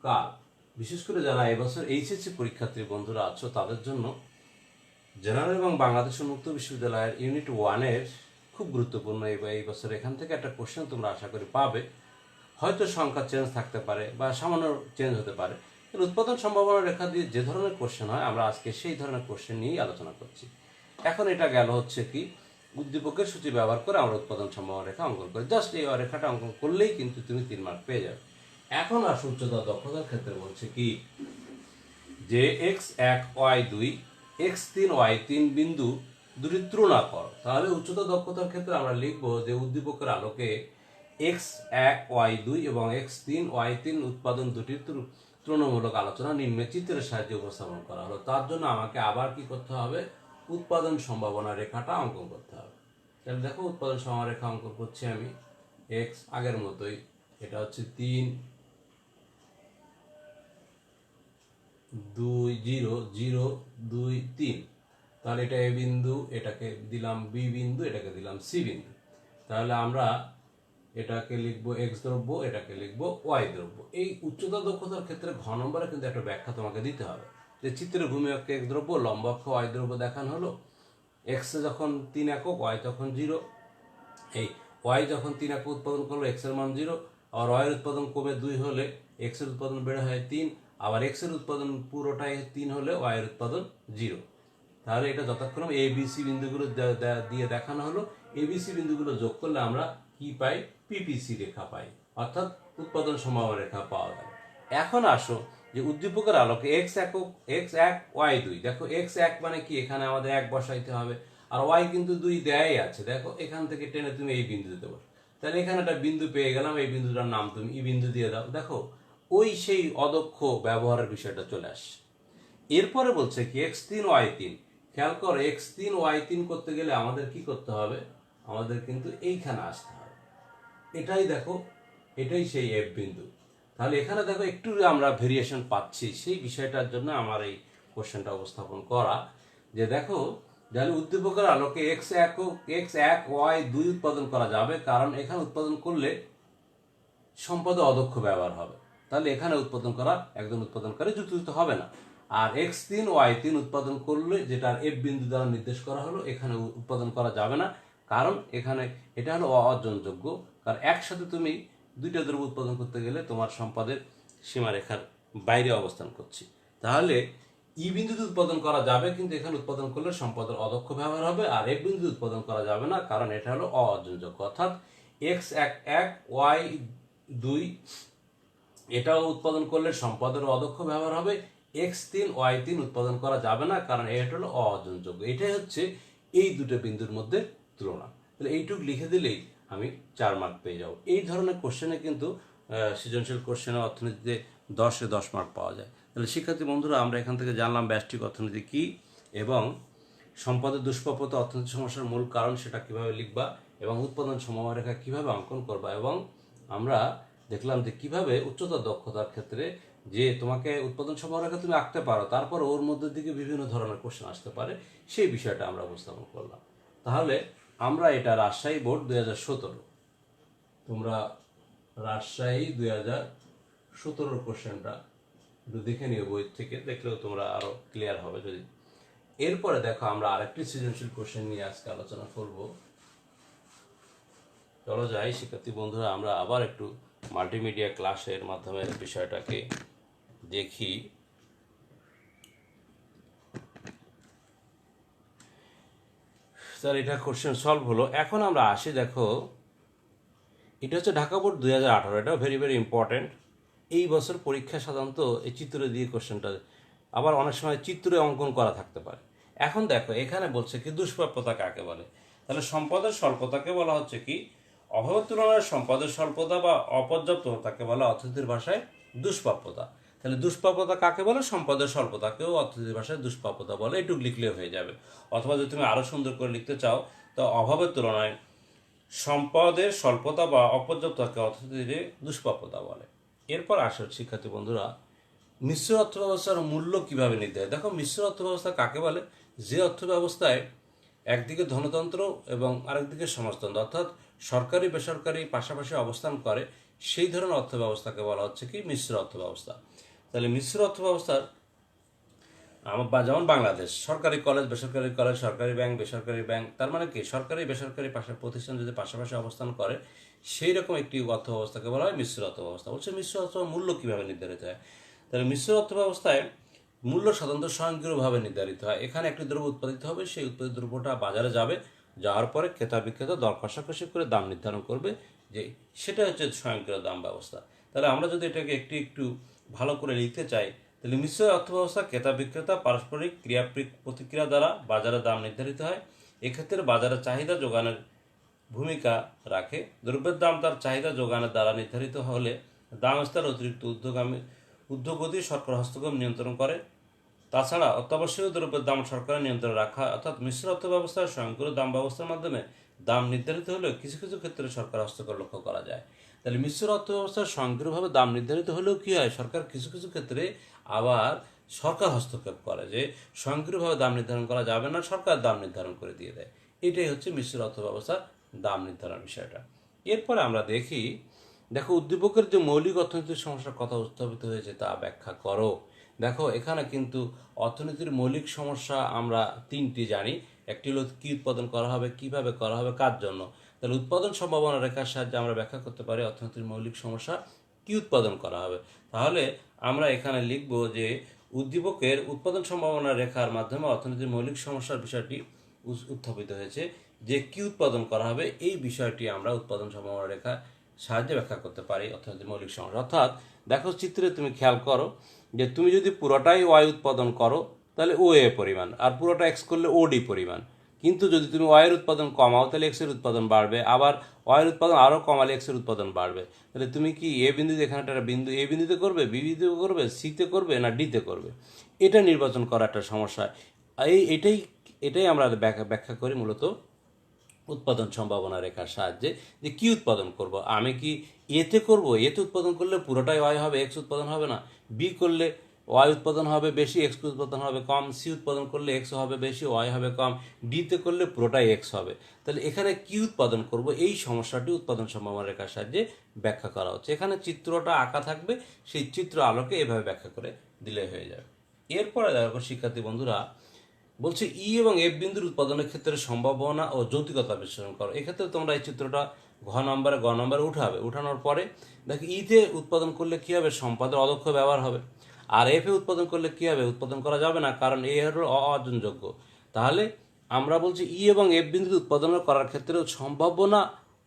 কার্ভ। বিশেষ করে যারা এবছর এইচএসসি পরীক্ষার্থী বন্ধুরা আছো তাদের জন্য জেনারেল এবং বাংলাদেশ উন্মুক্ত বিশ্ববিদ্যালয়ের ইউনিট 1-এর খুব গুরুত্বপূর্ণ এই বছর এখান থেকে একটা কোশ্চেন তোমরা আশা করি পাবে। হয়তো সংখ্যা চেঞ্জ থাকতে পারে বা সামান্য চেঞ্জ হতে পারে, উৎপাদন সম্ভাবনা রেখা দিয়ে যে ধরনের কোশ্চেন হয় আমরা আজকে সেই ধরনের কোশ্চেন নিয়েই আলোচনা করছি। এখন এটা গেল হচ্ছে কি উদ্দীপকের সূচি ব্যবহার করে আমরা উৎপাদন সম্ভাবনা রেখা অঙ্কন করি, জাস্ট এই রেখাটা অঙ্কন করলেই কিন্তু তুমি 3 মার্ক পেয়ে যাবে। এখন আর উচ্চতা দক্ষতার ক্ষেত্রে বলছে কি যে x1 y2 x3 y3 বিন্দু দুটি তুলনা কর। তাহলে উচ্চতা দক্ষতার ক্ষেত্রে আমরা লিখব যে উদ্দীপকের আলোকে x1 y2 এবং x3 y3 উৎপাদন দুটির তুলনামূলক আলোচনা নিম্নে চিত্রের সাহায্যে উপস্থাপন করা হলো। তার জন্য আমাকে আবার কি করতে হবে, উৎপাদন সম্ভাবনা রেখাটা অঙ্কন করতে হবে। তাহলে দেখো উৎপাদন সম্ভাবনা রেখা অঙ্কন করছি আমি, x আগের মতোই, এটা হচ্ছে 3 2 0 0 2 3, তাহলে এটা এ বিন্দু, এটাকে দিলাম বি বিন্দু, এটাকে দিলাম সি বিন্দু। তাহলে আমরা এটাকে লিখবো এক্স দ্রব্য, এটাকে লিখবো ওয়াই দ্রব্য। এই উচ্চতা দক্ষতার ক্ষেত্রে ঘ নম্বরে কিন্তু একটা ব্যাখ্যা তোমাকে দিতে হবে, যে চিত্রের ভূমি অক্ষে এক্স দ্রব্য, লম্ব অক্ষে ওয়াই দ্রব্য দেখানো হলো। এক্স যখন 3 একক, ওয়াই তখন 0, এই ওয়াই যখন 3 একক উৎপাদন করলো এক্স এর মান 0, আর ওয়াই উৎপাদন কমে 2 হলে এক্স এর উৎপাদন বেড়ে হয় 3, আবার এক্স এর উৎপাদন পুরোটাই 3 হলে ওয়াই এর উৎপাদন 0। তাহলে এটা যথাক্রমে এ বি সি বিন্দুগুলো দিয়ে দেখানো হলো। এ বি সি বিন্দুগুলো যোগ করলে আমরা কি পাই, পিপিসি রেখা পাই, অর্থাৎ উৎপাদন সম্ভাবনা রেখা পাওয়া গেল। এখন আসো যে উদ্দীপকের আলোকে এক্স একক x1 y2, দেখো x1 মানে কি, এখানে আমাদের 1 বসাইতে হবে, আর ওয়াই কিন্তু 2 দেয়াই আছে, দেখো এখান থেকে টেনে তুমি এই বিন্দু দিতে পারো। তাহলে এখানে একটা বিন্দু পেয়ে গেলাম, এই বিন্দুটার নাম তুমি ই বিন্দু দিয়ে দাও। দেখো ওই সেই অদক্ষ ব্যবহারের বিষয়টা চলে আসছে। এরপরে বলছে কি x3 y3, খেয়াল করো x3 y3 করতে গেলে আমাদের কি করতে হবে, আমাদের কিন্তু এইখানে আসতে হবে, এটাই দেখো, এটাই সেই এফ বিন্দু। তাহলে এখানে দেখো একটু আমরা ভেরিয়েশন পাচ্ছি, সেই বিষয়টার জন্য আমার এই কোশ্চেনটা উপস্থাপন করা, যে দেখো তাহলে উদ্দীপকের আলোকে x1 y2 উৎপাদন করা যাবে, কারণ এখানে উৎপাদন করলে সম্পদে অদক্ষ ব্যবহার হবে, তাহলে এখানে উৎপাদন করা একজন উৎপাদনকারী যুক্ত হবে না। আর x3 y3 উৎপাদন করলে, যেটা এফ বিন্দু দ্বারা নির্দেশ করা হলো, এখানে উৎপাদন করা যাবে না, কারণ এখানে এটা হলো অর্জনযোগ্য, কারণ একসাথে তুমি দুইটা দ্রব্য উৎপাদন করতে গেলে তোমার সম্পদের সীমারেখার বাইরে অবস্থান করছি। তাহলে ই বিন্দুতে উৎপাদন করা যাবে, কিন্তু এখানে উৎপাদন করলে সম্পদের অদক্ষ ব্যবহার হবে, আর এফ বিন্দুতে উৎপাদন করা যাবে না, কারণ এটা হলো অর্জনযোগ্য, অর্থাৎ x1 y2 এটাও উৎপাদন করলে সম্পদের অদক্ষ ব্যবহার হবে, x3 y3 উৎপাদন করা যাবে না, কারণ এটা হলো অর্জনযোগ্য। এটাই হচ্ছে এই দুটো বিন্দুর মধ্যে তুলনা। তাহলে এইটুকু লিখে দিলেই আমি 4 মার্ক পেয়ে যাব। এই ধরনের কোশ্চেনে কিন্তু সৃজনশীল কোশ্চেনে অর্থনীতিতে 10-এ 10 মার্ক পাওয়া যায়। তাহলে শিক্ষার্থী বন্ধুরা, আমরা এখান থেকে জানলাম ব্যষ্টিক অর্থনীতি কী এবং সম্পদের দুষ্প্রাপ্যতা অর্থনৈতিক সমস্যার মূল কারণ সেটা কিভাবে লিখবা, এবং উৎপাদন সম্ভাবনা রেখা কীভাবে অঙ্কন করবা, এবং আমরা দেখলাম যে কিভাবে উচ্চতর দক্ষতার ক্ষেত্রে যে তোমাকে উৎপাদন সম্ভাবনা রেখা তুমি আঁকতে পারো, তারপর ওর মধ্যে দিকে বিভিন্ন ধরনের কোশ্চেন আসতে পারে, সেই বিষয়টা আমরা উপস্থাপন করলাম। তাহলে আমরা এটা রাজশাহী বোর্ড 2017, তোমরা রাজশাহী 2017 কোশ্চেনটা একটু দেখে নিও, বই থেকে দেখলেও তোমরা আরো ক্লিয়ার হবে। যদি এরপরে দেখো আমরা আরেকটি সৃজনশীল কোশ্চেন নিয়ে আজকে আলোচনা করব। চলো যাই শিক্ষার্থী বন্ধুরা, আমরা আবার একটু মাল্টিমিডিয়া ক্লাসের মাধ্যমে বিষয়টাকে দেখি। স্যার এটা কোশ্চেন সলভ হলো। এখন আমরা আসি, দেখো এটা হচ্ছে ঢাকা বোর্ড 2018, এটাও ভেরি ভেরি ইম্পর্টেন্ট। এই বছর পরীক্ষা সাধারণত এই চিত্র দিয়ে কোশ্চেনটা আবার অনেক সময় চিত্রে অঙ্কন করা থাকতে পারে। এখন দেখো এখানে বলছে কি দুষ্প্রাপ্যতা কাকে বলে। তাহলে সম্পদের স্বল্পতাকে বলা হচ্ছে কি অভাবের তুলনায় সম্পদের স্বল্পতা বা অপর্যাপ্ততাকে বলা অর্থনীতির ভাষায় দুষ্প্রাপ্যতা। তাহলে দুষ্প্রাপ্যতা কাকে বলে? সম্পদের স্বল্পতাকেও অর্থনীতির ভাষায় দুষ্প্রাপ্যতা বলে। এটুকু লিখলে হয়ে যাবে। অথবা যদি তুমি আরো সুন্দর করে লিখতে চাও তো অভাবের তুলনায় সম্পদের স্বল্পতা বা অপর্যাপ্ততাকে অর্থনীতিতে দুষ্প্রাপ্যতা বলে। এরপর আসো শিক্ষার্থী বন্ধুরা, মিশ্র অর্থব্যবস্থার মূল্য কিভাবে নির্ধারিত? দেখো মিশ্র অর্থব্যবস্থা কাকে বলে? যে অর্থব্যবস্থায় একদিকে ধনতন্ত্র এবং আরেকদিকে সমাজতন্ত্র, অর্থাৎ সরকারি বেসরকারি পাশাপাশি অবস্থান করে, সেই ধরনের অর্থব্যবস্থাকে বলা হচ্ছে কি মিশ্র অর্থব্যবস্থা। তাহলে মিশ্র অর্থব্যবস্থার যেমন বাংলাদেশ সরকারি কলেজ বেসরকারি কলেজ, সরকারি ব্যাংক বেসরকারি ব্যাংক, তার মানে কি সরকারি বেসরকারি প্রতিষ্ঠান যদি পাশাপাশি অবস্থান করে সেই রকম একটি অর্থব্যবস্থাকে বলা হয় মিশ্র অর্থব্যবস্থা। বলছে মিশ্র অর্থ মূল্য কিভাবে নির্ধারিত হয়? তাহলে মিশ্র অর্থব্যবস্থায় মূল্য সাধারণত স্বয়ংক্রিয়ভাবে নির্ধারিত হয়। এখানে একটি দ্রব্য উৎপাদিত হবে, সেই উৎপাদিত দ্রব্যটা বাজারে যাবে, যাওয়ার পরে ক্রেতা বিক্রেতা দর কষাকষি করে দাম নির্ধারণ করবে, যে সেটা হচ্ছে স্বয়ংক্রিয় দাম ব্যবস্থা। তাহলে আমরা যদি এটাকে একটু ভালো করে লিখতে চাই, তাহলে মিশ্র অর্থব্যবস্থা ক্রেতা বিক্রেতা পারস্পরিক ক্রিয়া প্রতিক্রিয়া দ্বারা বাজারে দাম নির্ধারিত হয়। এক্ষেত্রে বাজারের চাহিদা যোগানের ভূমিকা রাখে। দ্রব্যের দাম তার চাহিদা যোগানের দ্বারা নির্ধারিত হলে দাম স্তর অতিরিক্ত উদ্যোগতি সরকার হস্তক্ষেপ নিয়ন্ত্রণ করে। তাছাড়া অত্যাবশ্যকীয় দ্রব্যের দাম সরকারের নিয়ন্ত্রণে রাখা, অর্থাৎ মিশ্র অর্থব্যবস্থার স্বয়ংক্রিয় দাম ব্যবস্থার মাধ্যমে দাম নির্ধারিত হলেও কিছু কিছু ক্ষেত্রে সরকার হস্তক্ষেপ লক্ষ্য করা যায়। তাহলে মিশ্র অর্থব্যবস্থার স্বয়ংক্রিয়ভাবে দাম নির্ধারিত হলেও কি হয়, সরকার কিছু কিছু ক্ষেত্রে আবার সরকার হস্তক্ষেপ করে, যে স্বয়ংক্রিয়ভাবে দাম নির্ধারণ করা যাবে না, সরকার দাম নির্ধারণ করে দিয়ে দেয়। এটাই হচ্ছে মিশ্র অর্থব্যবস্থার দাম নির্ধারণ বিষয়টা। এরপরে আমরা দেখো উদ্দীপকের যে মৌলিক অর্থনৈতিক সমস্যার কথা উত্থাপিত হয়েছে তা ব্যাখ্যা করো। দেখো এখানে কিন্তু অর্থনীতির মৌলিক সমস্যা আমরা তিনটি জানি। একটি হলো কি উৎপাদন করা হবে, কিভাবে করা হবে, কার জন্য। তাহলে উৎপাদন সম্ভাবনা রেখার সাহায্যে আমরা ব্যাখ্যা করতে পারি অর্থনীতির মৌলিক সমস্যা কি উৎপাদন করা হবে। তাহলে আমরা এখানে লিখব যে উদ্দীপকের উৎপাদন সম্ভাবনা রেখার মাধ্যমে অর্থনীতির মৌলিক সমস্যার বিষয়টি উত্থাপিত হয়েছে, যে কি উৎপাদন করা হবে এই বিষয়টি আমরা উৎপাদন সম্ভাবনা রেখা সাহায্যে ব্যাখ্যা করতে পারি অর্থনীতির মৌলিক সমস্যা। অর্থাৎ দেখো চিত্রে তুমি খেয়াল করো যে তুমি যদি পুরোটাই ওয়াই উৎপাদন করো তাহলে ও এ পরিমাণ, আর পুরোটা এক্স করলে ও ডি পরিমাণ। কিন্তু যদি তুমি ওয়াইয়ের উৎপাদন কমাও তাহলে এক্সের উৎপাদন বাড়বে, আবার ওয়াইয়ের উৎপাদন আরও কমালে এক্সের উৎপাদন বাড়বে। তাহলে তুমি কি এ বিন্দুতে, এখানে একটা বিন্দু এ বিন্দুতে করবে, বি বিন্দুতে করবে, সিতে করবে না ডিতে করবে, এটা নির্বাচন করা একটা সমস্যা। এটাই আমরা ব্যাখ্যা করি মূলত উৎপাদন সম্ভাবনা রেখার সাহায্যে, যে কি উৎপাদন করব। আমি কি এতে করব, এতে উৎপাদন করলে পুরোটাই ওয়াই হবে, এক্স উৎপাদন হবে না। বি করলে ওয়াই উৎপাদন হবে বেশি, এক্স উৎপাদন হবে কম। সি উৎপাদন করলে এক্স হবে বেশি, ওয়াই হবে কম। ডিতে করলে পুরোটাই এক্স হবে। তাহলে এখানে কি উৎপাদন করব, এই সমস্যাটি উৎপাদন সম্ভাবনা রেখার সাহায্যে ব্যাখ্যা করা হচ্ছে। এখানে চিত্রটা আঁকা থাকবে, সেই চিত্র আলোকে এভাবে ব্যাখ্যা করে দিলে হয়ে যাবে। এরপরে দেখো শিক্ষার্থী বন্ধুরা, বলছে ই এবং এফ বিন্দুর উৎপাদনের ক্ষেত্রে সম্ভাবনা ও যৌতিকতা বিশ্লেষণ করো। এক্ষেত্রে তোমরা এই চিত্রটা গ নম্বরে উঠানোর পরে দেখো ইতে উৎপাদন করলে কি হবে, সম্পদের অদক্ষ ব্যবহার হবে। আর এফ এ উৎপাদন করলে কি হবে, উৎপাদন করা যাবে না, কারণ এ হলো অর্জনযোগ্য। তাহলে আমরা বলছি ই এবং এফ বিন্দুতে উৎপাদন করার ক্ষেত্রে সম্ভাবনা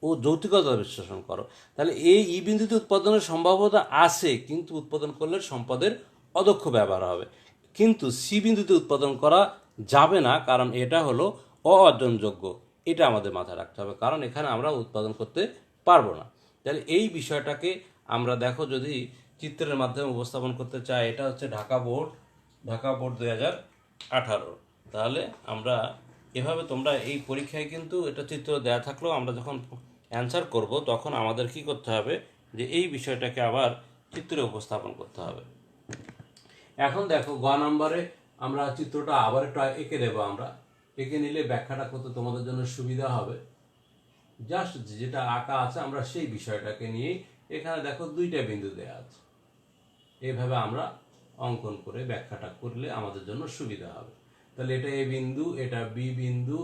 ও যৌতিকতা বিশ্লেষণ করো। তাহলে এই ই বিন্দুতে উৎপাদনের সম্ভাবনা আছে, কিন্তু উৎপাদন করলে সম্পদের অদক্ষ ব্যবহার হবে। কিন্তু সি বিন্দুতে উৎপাদন করা যাবে না, কারণ এটা হলো অর্জনযোগ্য। এটা আমাদের মাথায় রাখতে হবে, কারণ এখানে আমরা উৎপাদন করতে পারবো না। তাহলে এই বিষয়টাকে আমরা দেখো যদি চিত্রের মাধ্যমে উপস্থাপন করতে চাই, এটা হচ্ছে ঢাকা বোর্ড 2018। তাহলে আমরা এভাবে, তোমরা এই পরীক্ষায় কিন্তু এটা চিত্র দেওয়া থাকলেও আমরা যখন অ্যান্সার করব তখন আমাদের কি করতে হবে, যে এই বিষয়টাকে আবার চিত্রে উপস্থাপন করতে হবে। এখন দেখো গ নম্বরে আমরা চিত্রটা আবার একটু এঁকে দেবো। আমরা এঁকে নিলে ব্যাখ্যাটা করতে তোমাদের জন্য সুবিধা হবে। জাস্ট যেটা আঁকা আছে আমরা সেই বিষয়টাকে নিয়ে, এখানে দেখো দুইটা বিন্দু দেওয়া আছে, এইভাবে আমরা অঙ্কন করে ব্যাখ্যাটা করলে আমাদের জন্য সুবিধা হবে। তাহলে এটা এ বিন্দু, এটা বি বিন্দু,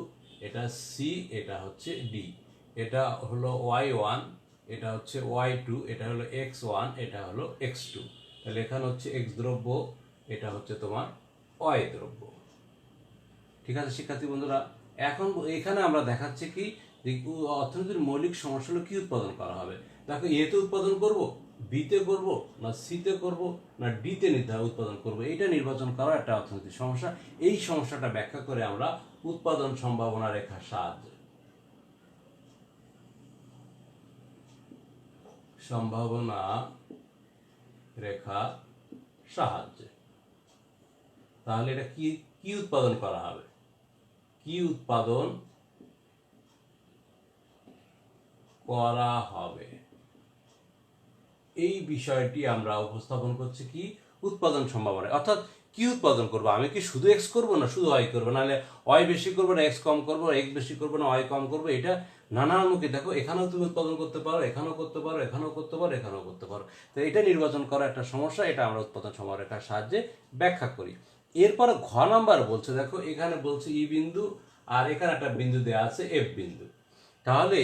এটা সি, এটা হচ্ছে ডি। এটা হলো y1, এটা হচ্ছে y2, এটা হলো x1, এটা হলো x2। তাহলে এখানে হচ্ছে x দ্রব্য, এটা হচ্ছে তোমার y দ্রব্য। ঠিক আছে শিক্ষার্থী বন্ধুরা, এখন এখানে আমরা দেখাচ্ছি কি অর্থনীতির মৌলিক সমস্যা হলো কি উৎপাদন করা হবে। দেখো এতে উৎপাদন করব, বিতে করব না সিতে করব না ডিতে উৎপাদন করব, এটা নির্বাচন করা একটা অর্থনৈতিক সমস্যা। এই সমস্যাটা ব্যাখ্যা করে আমরা উৎপাদন সম্ভাবনা রেখার সাহায্যে সম্ভাবনা রেখা সাহায্যে তাহলে এটা কি কি উৎপাদন করা হবে, কি উৎপাদন করা হবে, এই বিষয়টি আমরা উপস্থাপন করছি কি উৎপাদন সম্ভাবনা। অর্থাৎ কি উৎপাদন করবো, আমি কি শুধু এক্স করবো না শুধু ওয়াই করবো, নাহলে ওয়াই বেশি করবো না এক্স কম করবো, এক্স বেশি করবো না ওয়াই কম করবো, এটা নানামুখী। দেখো এখানেও তুমি উৎপাদন করতে পারো, এখানেও করতে পারো, এখানেও করতে পারো, এখানেও করতে পারো। তো এটা নির্বাচন করা একটা সমস্যা, এটা আমরা উৎপাদন সম্ভাবনার সাহায্যে ব্যাখ্যা করি। এরপর ঘ নাম্বার বলছে, দেখো এখানে বলছে ই বিন্দু আর এখানে একটা বিন্দু দেওয়া আছে এফ বিন্দু। তাহলে